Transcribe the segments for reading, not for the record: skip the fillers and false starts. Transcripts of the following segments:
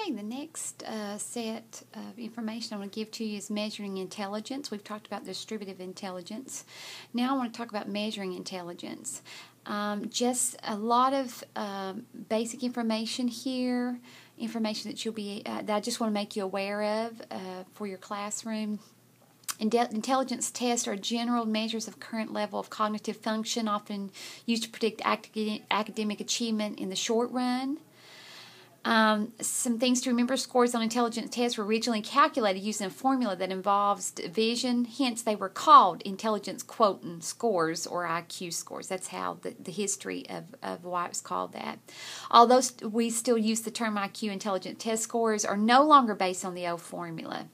Okay, the next set of information I want to give to you is measuring intelligence. We've talked about distributive intelligence. Now I want to talk about measuring intelligence. Just a lot of basic information here, information that that I just want to make you aware of for your classroom. Intelligence tests are general measures of current level of cognitive function, often used to predict academic achievement in the short run. Some things to remember: scores on intelligence tests were originally calculated using a formula that involves division, hence they were called intelligence quotient scores or IQ scores. That's how the history of why it's called that. Although we still use the term IQ, intelligence test scores are no longer based on the old formula.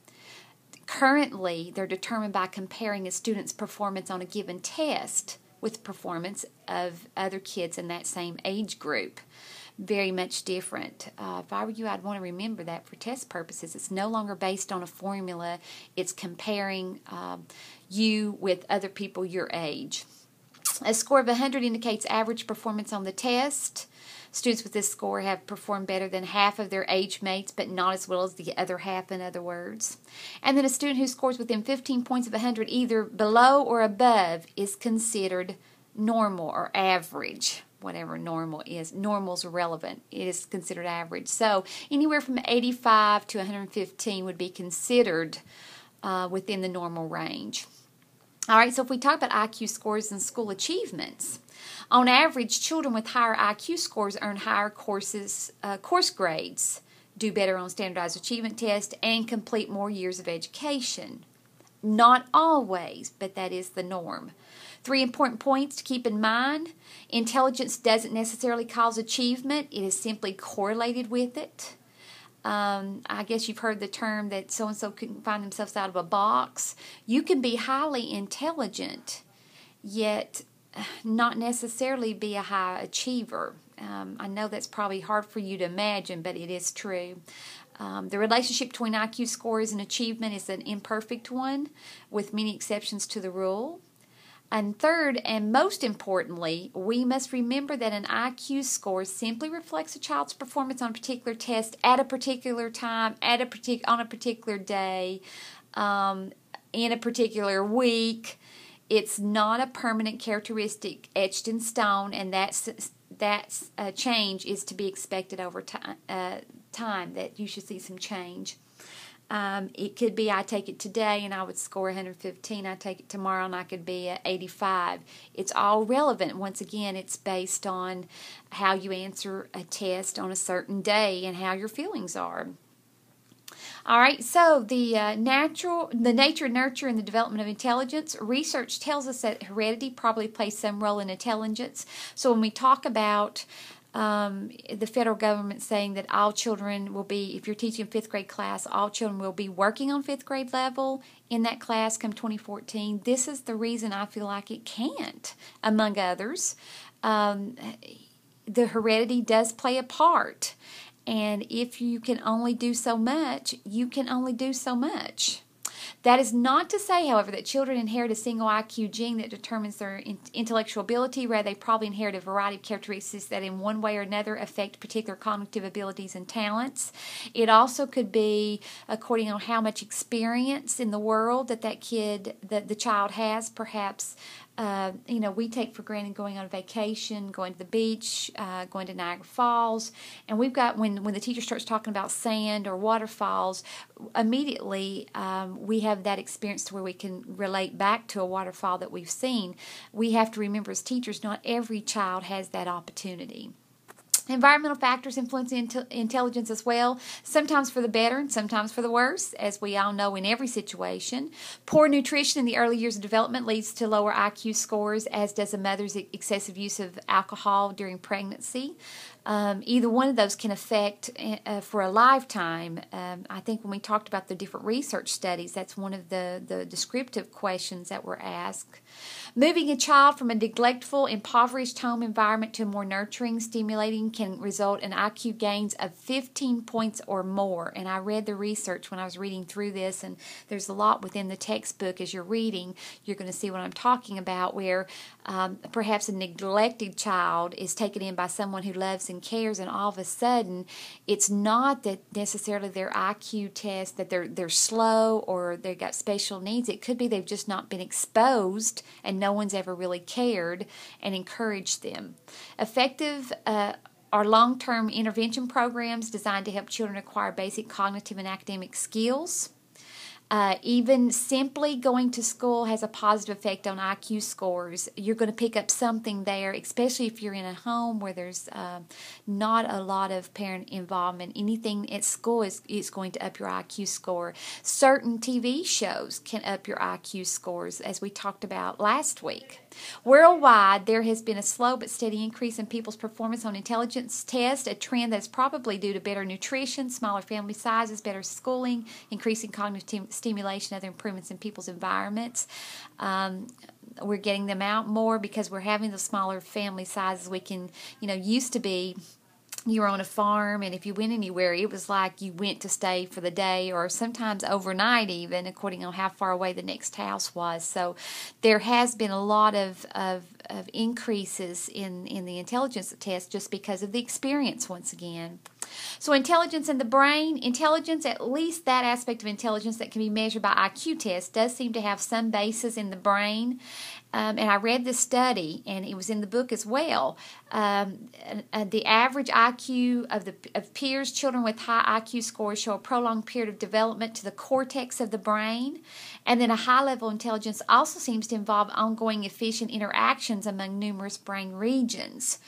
Currently, they're determined by comparing a student's performance on a given test with performance of other kids in that same age group. Very much different. If I were you, I'd want to remember that for test purposes. It's no longer based on a formula. It's comparing you with other people your age. A score of 100 indicates average performance on the test. Students with this score have performed better than half of their age mates, but not as well as the other half, in other words. And then a student who scores within 15 points of 100, either below or above, is considered normal or average. Whatever normal is. Normal's irrelevant. It is considered average. So anywhere from 85 to 115 would be considered within the normal range. All right, so if we talk about IQ scores and school achievements, on average, children with higher IQ scores earn higher course grades, do better on standardized achievement tests, and complete more years of education. Not always, but that is the norm. 3 important points to keep in mind: intelligence doesn't necessarily cause achievement. It is simply correlated with it. I guess you've heard the term that so-and-so couldn't find themselves out of a box. You can be highly intelligent, yet not necessarily be a high achiever. I know that's probably hard for you to imagine, but it is true. The relationship between IQ scores and achievement is an imperfect one, with many exceptions to the rule. And third, and most importantly, we must remember that an IQ score simply reflects a child's performance on a particular test at a particular time, on a particular day, in a particular week. It's not a permanent characteristic etched in stone, and that change is to be expected over time, that you should see some change. It could be I take it today and I would score 115. I take it tomorrow and I could be at 85. It's all relevant. Once again, it's based on how you answer a test on a certain day and how your feelings are. All right, so the nature, nurture, and the development of intelligence. Research tells us that heredity probably plays some role in intelligence. So when we talk about the federal government saying that all children will be, if you're teaching a 5th grade class, all children will be working on 5th grade level in that class come 2014. This is the reason I feel like it can't, among others. The heredity does play a part. And if you can only do so much, you can only do so much. That is not to say, however, that children inherit a single IQ gene that determines their intellectual ability. Rather, they probably inherit a variety of characteristics that in one way or another affect particular cognitive abilities and talents. It also could be according on how much experience in the world that the child has. Perhaps we take for granted going on a vacation, going to the beach, going to Niagara Falls, and we've got, when the teacher starts talking about sand or waterfalls, immediately we have that experience to where we can relate back to a waterfall that we've seen. We have to remember as teachers, not every child has that opportunity. Environmental factors influence intelligence as well, sometimes for the better and sometimes for the worse, as we all know in every situation. Poor nutrition in the early years of development leads to lower IQ scores, as does a mother's excessive use of alcohol during pregnancy. Either one of those can affect for a lifetime. I think when we talked about the different research studies, that's one of the descriptive questions that were asked. Moving a child from a neglectful, impoverished home environment to a more nurturing, stimulating can result in IQ gains of 15 points or more. And I read the research when I was reading through this, and there's a lot within the textbook as you're reading. You're going to see what I'm talking about, where perhaps a neglected child is taken in by someone who loves and and cares, and all of a sudden it's not that necessarily their IQ test, that they're slow or they've got special needs. It could be they've just not been exposed and no one's ever really cared and encouraged them. Effective are long-term intervention programs designed to help children acquire basic cognitive and academic skills. Even simply going to school has a positive effect on IQ scores. You're going to pick up something there, especially if you're in a home where there's not a lot of parent involvement. Anything at school is going to up your IQ score. Certain TV shows can up your IQ scores, as we talked about last week. Worldwide, there has been a slow but steady increase in people's performance on intelligence tests, a trend that's probably due to better nutrition, smaller family sizes, better schooling, increasing cognitive stimulation, other improvements in people's environments. We're getting them out more because we're having the smaller family sizes. We can, used to be, you were on a farm, and if you went anywhere, it was like you went to stay for the day or sometimes overnight even, according on how far away the next house was. So there has been a lot of increases in the intelligence test just because of the experience once again. So intelligence in the brain, intelligence, at least that aspect of intelligence that can be measured by IQ tests, does seem to have some basis in the brain. And I read this study, and it was in the book as well. The average IQ of peers, children with high IQ scores, show a prolonged period of development to the cortex of the brain. And then a high-level intelligence also seems to involve ongoing efficient interactions among numerous brain regions.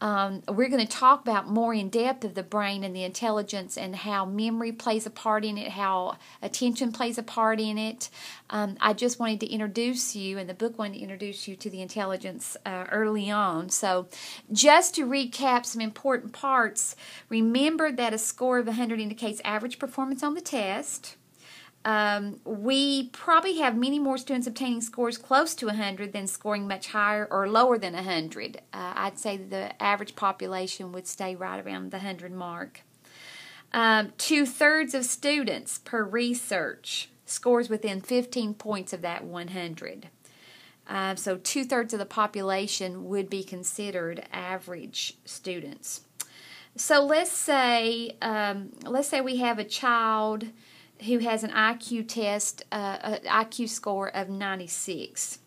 We're going to talk about more in depth of the brain and the intelligence and how memory plays a part in it, how attention plays a part in it. I just wanted to introduce you, and the book wanted to introduce you to the intelligence early on. So just to recap some important parts, remember that a score of 100 indicates average performance on the test. We probably have many more students obtaining scores close to 100 than scoring much higher or lower than 100. I'd say that the average population would stay right around the 100 mark. 2/3 of students per research scores within 15 points of that 100. So 2/3 of the population would be considered average students. So let's say we have a child who has an IQ test, IQ score of 96.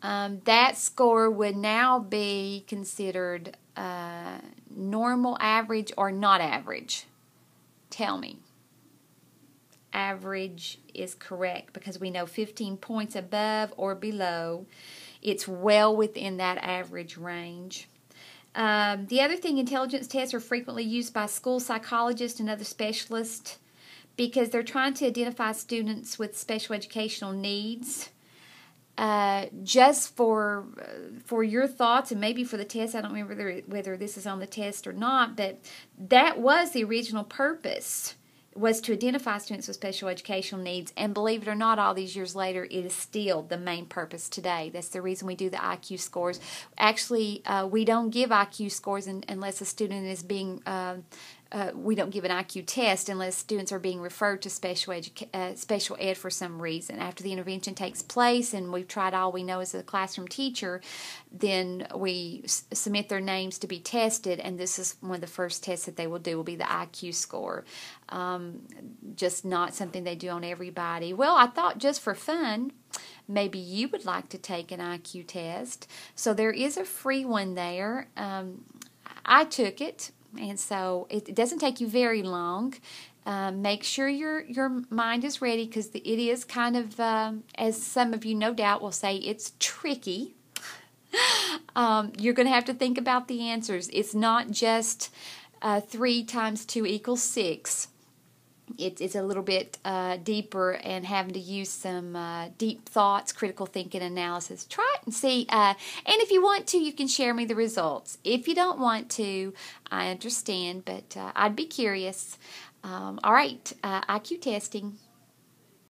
That score would now be considered normal, average, or not average. Tell me. Average is correct because we know 15 points above or below, it's well within that average range. The other thing, intelligence tests are frequently used by school psychologists and other specialists because they're trying to identify students with special educational needs. Just for your thoughts and maybe for the test, I don't remember whether this is on the test or not, but that was the original purpose, was to identify students with special educational needs, and believe it or not, all these years later, it is still the main purpose today. That's the reason we do the IQ scores. Actually, we don't give IQ scores unless a student is being we don't give an IQ test unless students are being referred to special ed for some reason. After the intervention takes place and we've tried all we know as a classroom teacher, then we submit their names to be tested, and this is one of the first tests that they will do will be the IQ score. Just not something they do on everybody. Well, I thought just for fun, maybe you would like to take an IQ test. So there is a free one there. I took it. And so it doesn't take you very long. Make sure your mind is ready because it is kind of, as some of you no doubt will say, it's tricky. You're going to have to think about the answers. It's not just 3 times 2 equals 6. It's a little bit deeper and having to use some deep thoughts, critical thinking, analysis. Try it and see. And if you want to, you can share me the results. If you don't want to, I understand, but I'd be curious. All right, IQ testing.